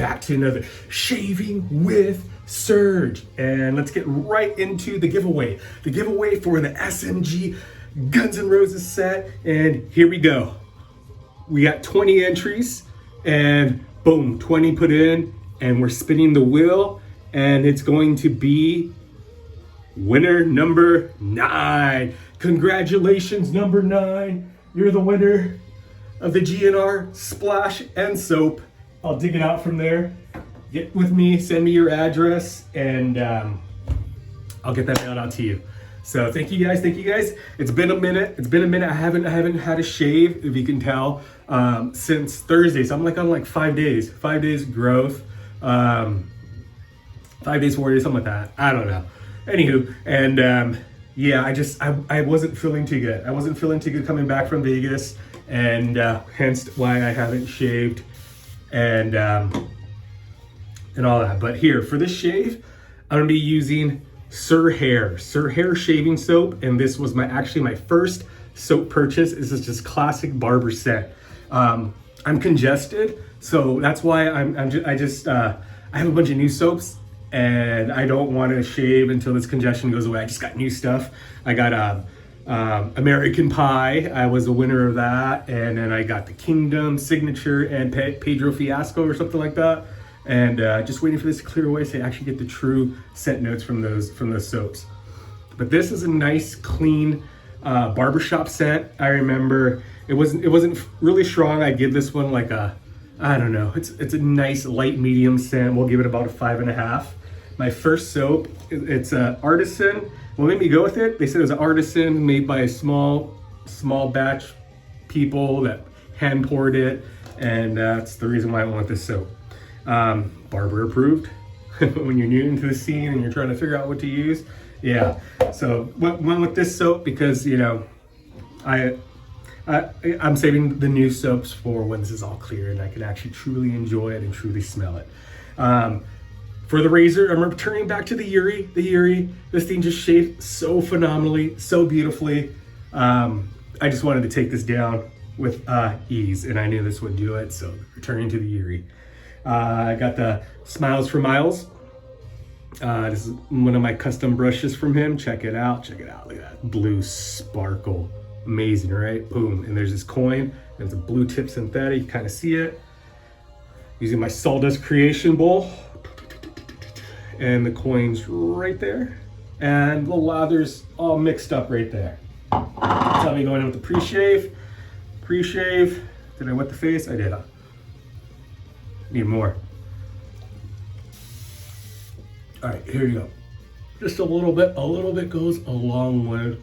back to another Shaving with Serge. And let's get right into the giveaway. The giveaway for the SMG Guns N' Roses set. And here we go. We got 20 entries and boom, 20 put in, and we're spinning the wheel, and it's going to be winner number 9. Congratulations, number 9. You're the winner of the GNR Splash and Soap. I'll dig it out from there. Get with me, send me your address, and I'll get that mailed out to you. So thank you guys, thank you guys. It's been a minute. I haven't had a shave, if you can tell, since Thursday. So I'm like on 5 days, 5 days growth, 5 days, 4 days, something like that. I don't know. Anywho, and yeah, I wasn't feeling too good. I wasn't feeling too good coming back from Vegas, and hence why I haven't shaved and all that. But here for this shave, I'm gonna be using Sir Hare shaving soap, and this was actually my first soap purchase. This is just classic barber set. I'm congested, so that's why I have a bunch of new soaps, and I don't want to shave until this congestion goes away. I just got new stuff. I got American Pie. I was a winner of that, and then I got the Kingdom Signature and Pedro Fiasco or something like that. And just waiting for this to clear away so I actually get the true scent notes from those soaps. But this is a nice, clean barbershop scent. I remember it wasn't really strong. I give this one like a, I don't know. It's a nice light medium scent. We'll give it about a 5.5. My first soap, it's a artisan. What made me go with it? They said it was an artisan made by a small batch people that hand poured it, and that's the reason why I want this soap. Barber approved. When you're new into the scene and you're trying to figure out what to use, yeah. So went with this soap because, you know, I'm saving the new soaps for when this is all clear and I can actually truly enjoy it and truly smell it. For the razor, I'm returning back to the Yuri. This thing just shaved so phenomenally, so beautifully. I just wanted to take this down with ease, and I knew this would do it, so returning to the Yuri. I got the SmilezforMilez. This is one of my custom brushes from him. Check it out. Look at that blue sparkle. Amazing, right? Boom. And there's this coin. And it's a blue tip synthetic. You kind of see it. Using my sawdust creation bowl. And the coin's right there. And the lather's all mixed up right there. Tell me going in with the pre-shave. Did I wet the face? I did. Need more. All right, here you go. Just a little bit goes a long way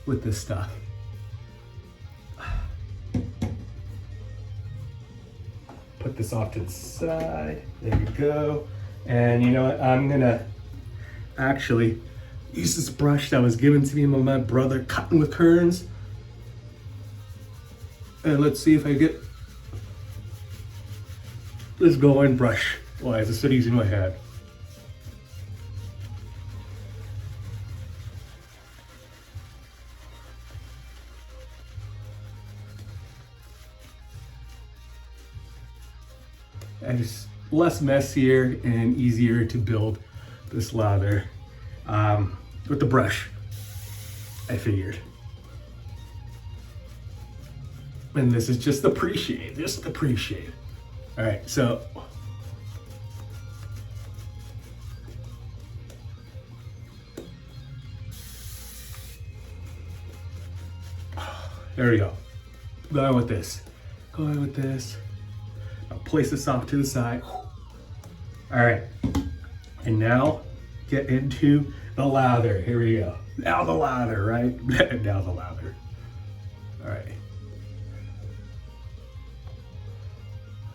with this stuff. Put this off to the side. There you go. And you know what? I'm gonna actually use this brush that was given to me by my brother, cutting with kerns. And let's see if I get this going brush wise instead of using my hand. And just less messier and easier to build this lather with the brush, I figured. And this is just the pre-shave, All right, so there we go. Going with this. I'll place this off to the side. All right, and now get into the lather. Here we go. Now the lather, right? Now the lather. All right.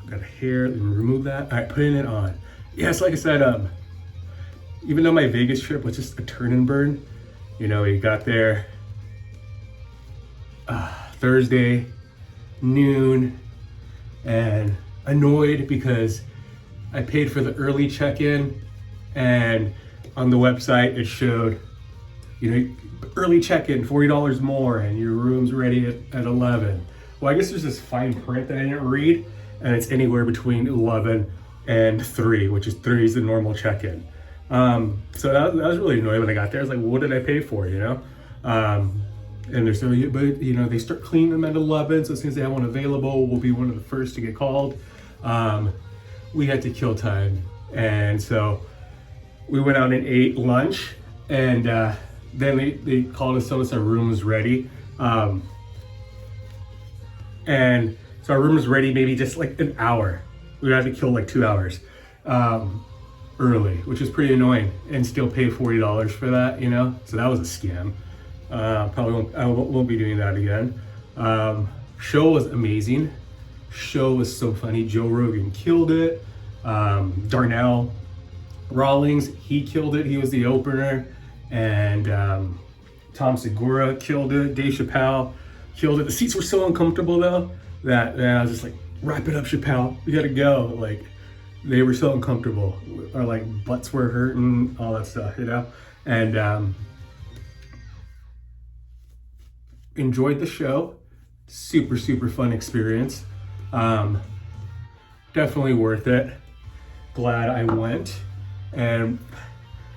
Got a hair, remove that. All right, putting it on. Yes, like I said, even though my Vegas trip was just a turn and burn, you know, you got there Thursday noon and annoyed because I paid for the early check-in, and on the website it showed, you know, early check-in, $40 more, and your room's ready at 11. Well, I guess there's this fine print that I didn't read, and it's anywhere between 11 and 3, which is 3 is the normal check-in. So that was really annoying when I got there. I was like, well, what did I pay for, you know? And they're saying, but you know, they start cleaning them at 11, so as soon as they have one available, we'll be one of the first to get called. We had to kill time, and so we went out and ate lunch, and then they called us, told us our room was ready. And so our room was ready maybe just like an hour. We had to kill like 2 hours early, which is pretty annoying, and still pay $40 for that, you know? So that was a scam. I won't be doing that again. Show was amazing. Show was so funny. Joe Rogan killed it. Darnell Rawlings, he killed it. He was the opener. And Tom Segura killed it. Dave Chappelle killed it. The seats were so uncomfortable though that I was just like, wrap it up, Chappelle. We gotta go. Like, they were so uncomfortable. Our like butts were hurting, all that stuff, you know? And enjoyed the show. Super, super fun experience. Definitely worth it. Glad I went and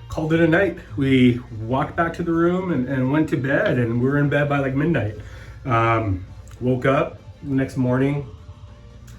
called it a night. We walked back to the room and went to bed, and we were in bed by like midnight. Woke up the next morning.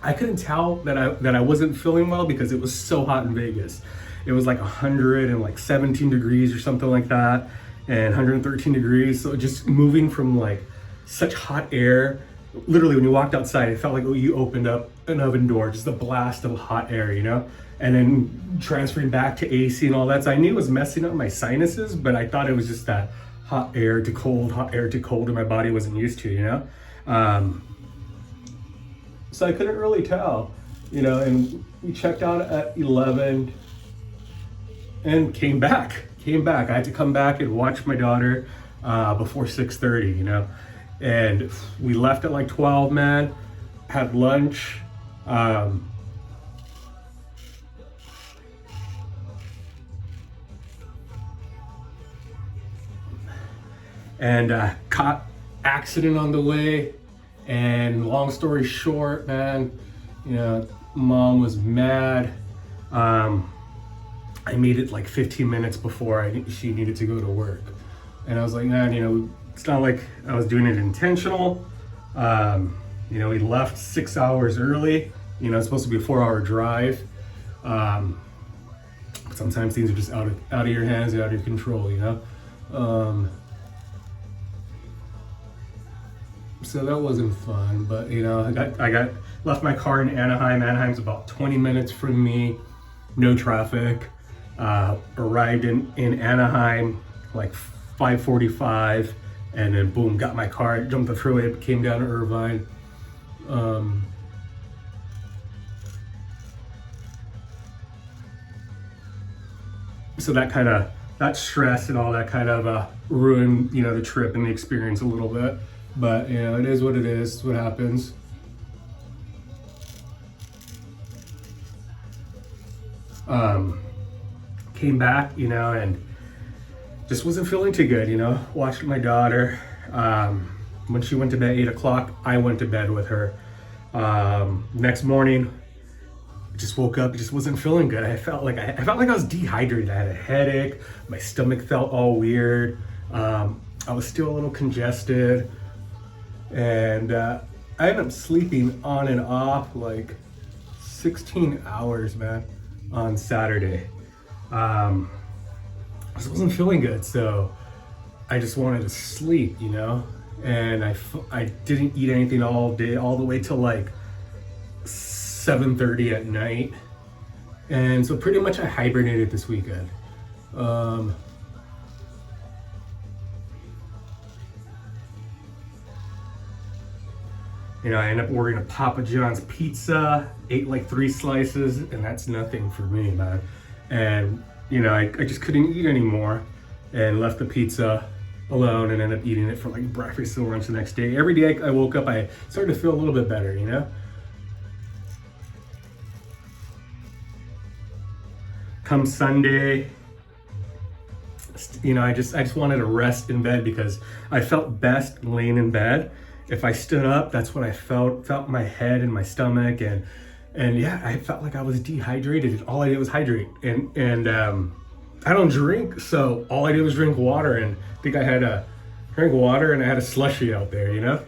I couldn't tell that I wasn't feeling well because it was so hot in Vegas. It was like 117 degrees or something like that, and 113 degrees. So just moving from like such hot air, literally when you walked outside, it felt like you opened up an oven door, just a blast of hot air, you know? And then transferring back to AC and all that. So I knew it was messing up my sinuses, but I thought it was just that hot air to cold, and my body wasn't used to, you know? So I couldn't really tell, you know, and we checked out at 11 and came back. I had to come back and watch my daughter before 6:30, you know? And we left at like 12, man, had lunch. And caught accident on the way. And long story short, man, you know, mom was mad. I made it like 15 minutes before she needed to go to work. And I was like, man, you know, it's not like I was doing it intentional. You know, we left 6 hours early. You know, it's supposed to be a 4-hour drive. Sometimes things are just out of your hands, out of your control, you know? So that wasn't fun, but you know, I left my car in Anaheim. Anaheim's about 20 minutes from me, no traffic. Arrived in Anaheim like 5:45, and then boom, got my car, jumped the freeway, came down to Irvine. So that stress and all that kind of ruined, you know, the trip and the experience a little bit. But, you know, it is what it is. It's what happens. Came back, you know, and just wasn't feeling too good, you know. Watched my daughter. When she went to bed at 8 o'clock, I went to bed with her. Next morning, just woke up, just wasn't feeling good. I felt like I was dehydrated. I had a headache. My stomach felt all weird. I was still a little congested. And I ended up sleeping on and off like 16 hours, man, on Saturday. I just wasn't feeling good, so I just wanted to sleep, you know? And I didn't eat anything all day, all the way till like 7:30 at night. And so pretty much I hibernated this weekend. You know, I ended up ordering a Papa John's pizza, ate like 3 slices, and that's nothing for me, man. And, you know, I just couldn't eat anymore and left the pizza alone and ended up eating it for like breakfast and lunch the next day. Every day I woke up, I started to feel a little bit better, you know? Come Sunday, you know, I just wanted to rest in bed because I felt best laying in bed. If I stood up, that's what I felt my head and my stomach, and And yeah, I felt like I was dehydrated. All I did was hydrate, and I don't drink, so all I did was drink water. And I think I had a drink water, and I had a slushie out there, you know.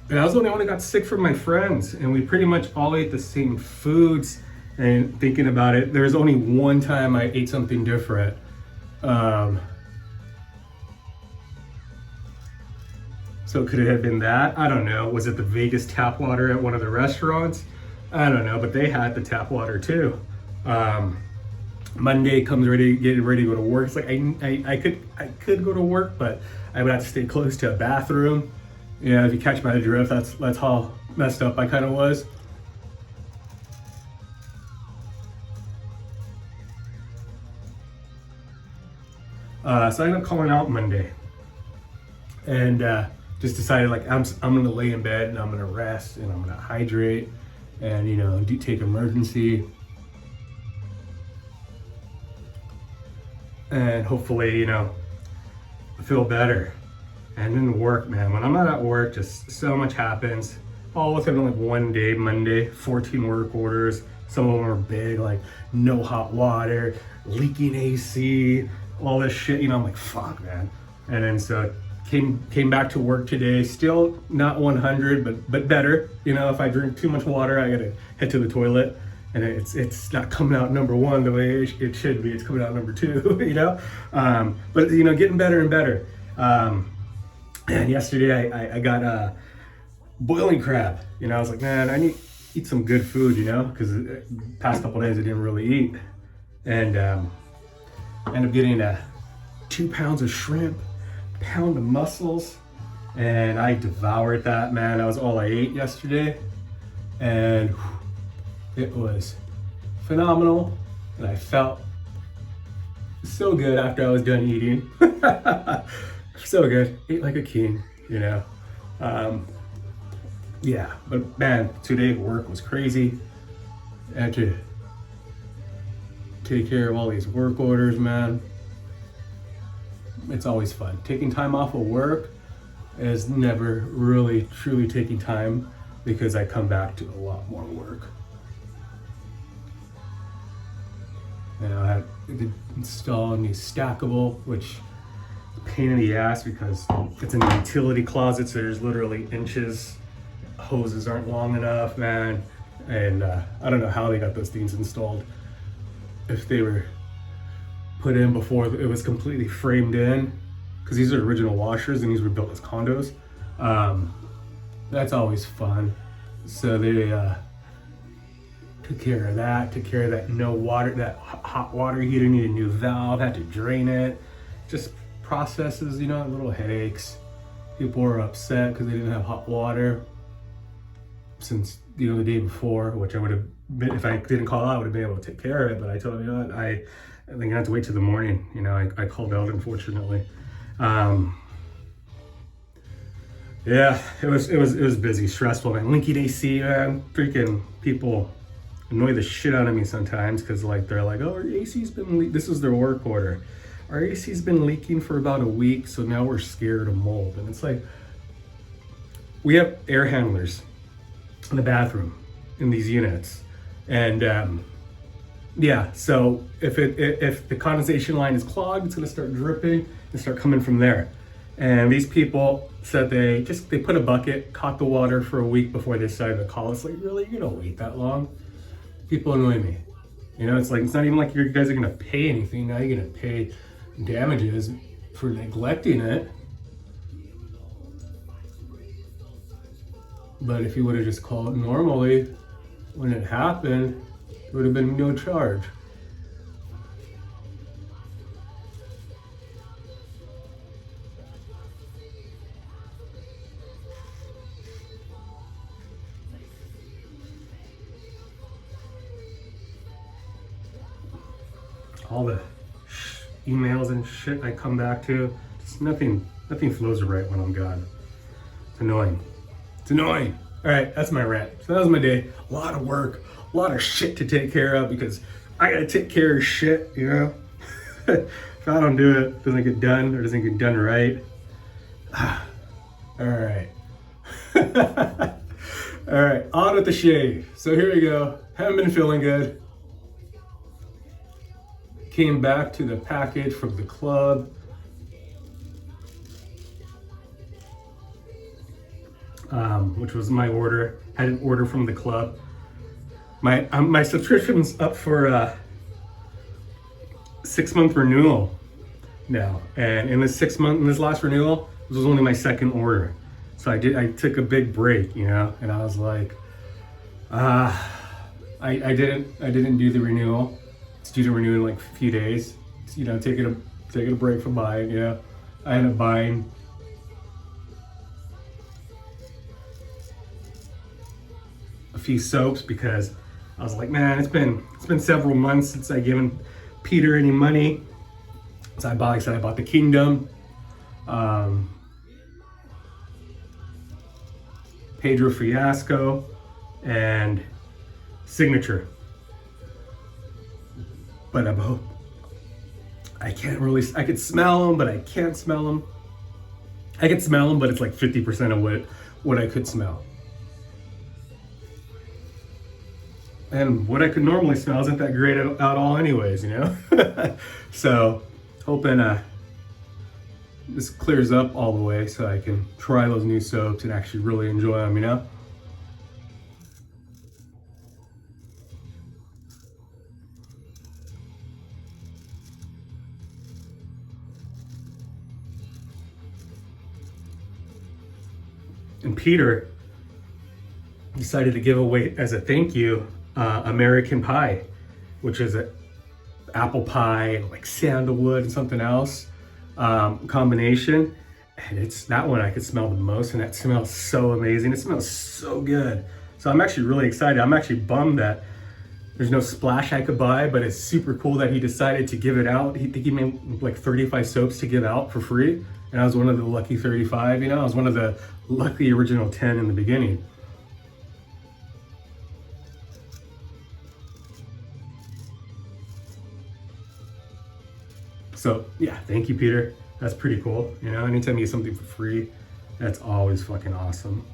And I was the only one who got sick from my friends, and we pretty much all ate the same foods. And thinking about it, there was only one time I ate something different. So could it have been that? I don't know. Was it the Vegas tap water at one of the restaurants? I don't know, but they had the tap water too. Monday comes getting ready to go to work. It's like I could go to work, but I would have to stay close to a bathroom. Yeah, if you catch my drift, that's how messed up I kind of was. So I ended up calling out Monday, and just decided like I'm gonna lay in bed and I'm gonna rest and I'm gonna hydrate and take emergency and hopefully feel better. And then work, man. When I'm not at work, just so much happens. All within like one day, Monday, 14 work orders. Some of them are big, like no hot water, leaking AC, all this shit. I'm like, fuck, man. And then so came back to work today. Still not 100, but better. If I drink too much water, I gotta head to the toilet, and it's not coming out number one the way it should be. It's coming out number two. But getting better and better. And yesterday I got boiling crab. I was like, man, I need to eat some good food, because the past couple days I didn't really eat. And ended up getting 2 pounds of shrimp, pound of mussels, and I devoured that, man. That was all I ate yesterday. And it was phenomenal. And I felt so good after I was done eating. So good, ate like a king, yeah, but man, today work was crazy. I had to take care of all these work orders, man. It's always fun. Taking time off of work is never really truly taking time, because I come back to a lot more work. I had to install a new stackable, which pain in the ass because it's in the utility closet, so there's literally inches. Hoses aren't long enough, man. And I don't know how they got those things installed. If they were put in before it was completely framed in, because these are original washers and these were built as condos. That's always fun. So they took care of that. No water, that hot water heater needed a new valve, had to drain it. Just processes, little headaches. People were upset because they didn't have hot water since the day before, which I would have been, if I didn't call out, I would have been able to take care of it. But I told them, what, I think I have to wait till the morning. I called out, unfortunately. Yeah, it was busy, stressful, man. Linking AC, man. Freaking people annoy the shit out of me sometimes because they're like, oh, our AC's been this is their work order. Our AC's been leaking for about a week, so now we're scared of mold. And it's like, we have air handlers in the bathroom in these units. And yeah, so if the condensation line is clogged, it's gonna start dripping and start coming from there. And these people said they put a bucket, caught the water for a week before they decided to call us. Like, really? You don't wait that long? People annoy me. It's like, it's not even like you guys are gonna pay anything. Now you're gonna pay damages for neglecting it. But if you would have just called normally when it happened, there would have been no charge. All the emails and shit I come back to, just nothing flows right when I'm gone. It's annoying. All right, that's my rant. So that was my day. A lot of work, a lot of shit to take care of because I gotta take care of shit, If I don't do it, it doesn't get done or doesn't get done right. All right. All right, on with the shave. So here we go. Haven't been feeling good. Came back to the package from the club. Which was my order. Had an order from the club. My subscription's up for a 6-month renewal now, and in this last renewal, this was only my second order. So I took a big break, you know, and I was like, I didn't do the renewal. It's due to renew in like a few days. You know, taking a break from buying. You know, I ended up buying a few soaps because I was like, man, it's been several months since I given Peter any money. So I bought the Kingdom, Pedro Fiasco, and Signature. But I could smell them, but I can't smell them. I could smell them, but it's like 50% of what I could smell. And what I could normally smell isn't that great at all anyways, you know? So, hoping this clears up all the way so I can try those new soaps and actually really enjoy them, you know? And Peter decided to give away as a thank you American Pie, which is an apple pie, like sandalwood and something else combination. And it's that one I could smell the most, and that smells so amazing. It smells so good. So I'm actually really excited. I'm actually bummed that there's no splash I could buy, but it's super cool that he decided to give it out. He gave me like 35 soaps to give out for free. And I was one of the lucky 35, you know? I was one of the lucky original 10 in the beginning. So yeah, thank you, Peter. That's pretty cool. You know, anytime you get something for free, that's always fucking awesome.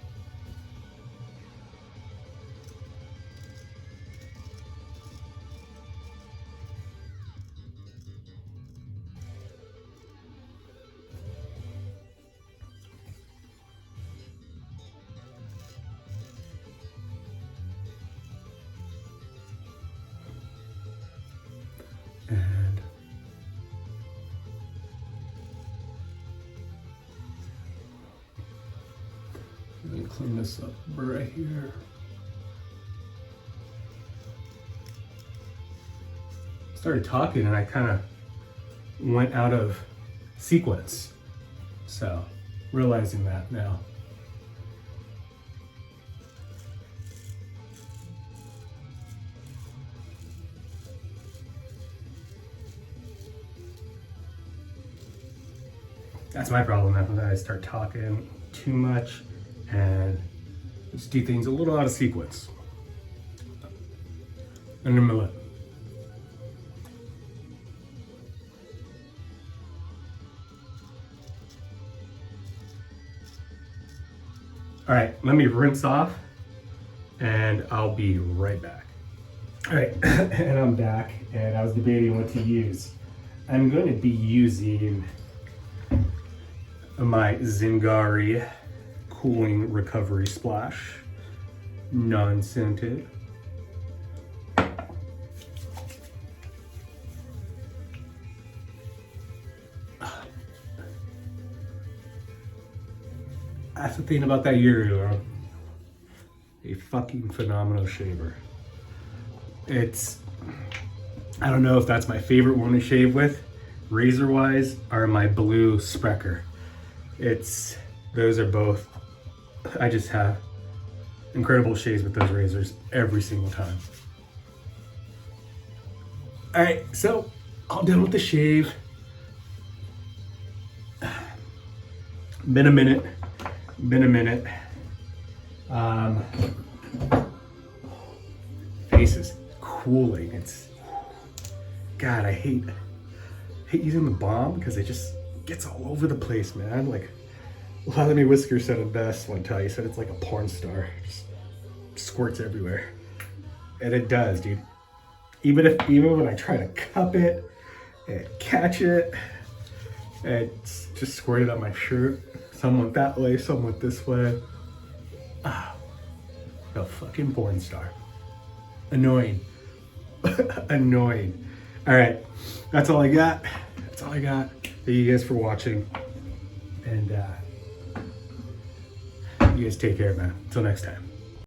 And let me clean this up right here. Started talking and I kind of went out of sequence. So, realizing that now. That's my problem after that. I start talking too much and just do things a little out of sequence. And then lip. All right, let me rinse off and I'll be right back. All right, and I'm back, and I was debating what to use. I'm going to be using my Zingari Cooling Recovery Splash, non-scented. That's the thing about that Yuri, a fucking phenomenal shaver. I don't know if that's my favorite one to shave with, razor-wise, or my blue Sprecher. Those are both, I just have incredible shaves with those razors every single time. All right, so all done with the shave. Been a minute. Face is cooling. God, I hate using the balm because it just gets all over the place, man. Like, Lemony Whisker said it best one time. He said it's like a porn star. Just squirts everywhere. And it does, dude. Even when I try to cup it and catch it, it's just squirted on my shirt. Some went that way, some went this way. Ah, a fucking porn star. Annoying. Annoying. All right, that's all I got. That's all I got. Thank you guys for watching. And you guys take care, man. Until next time.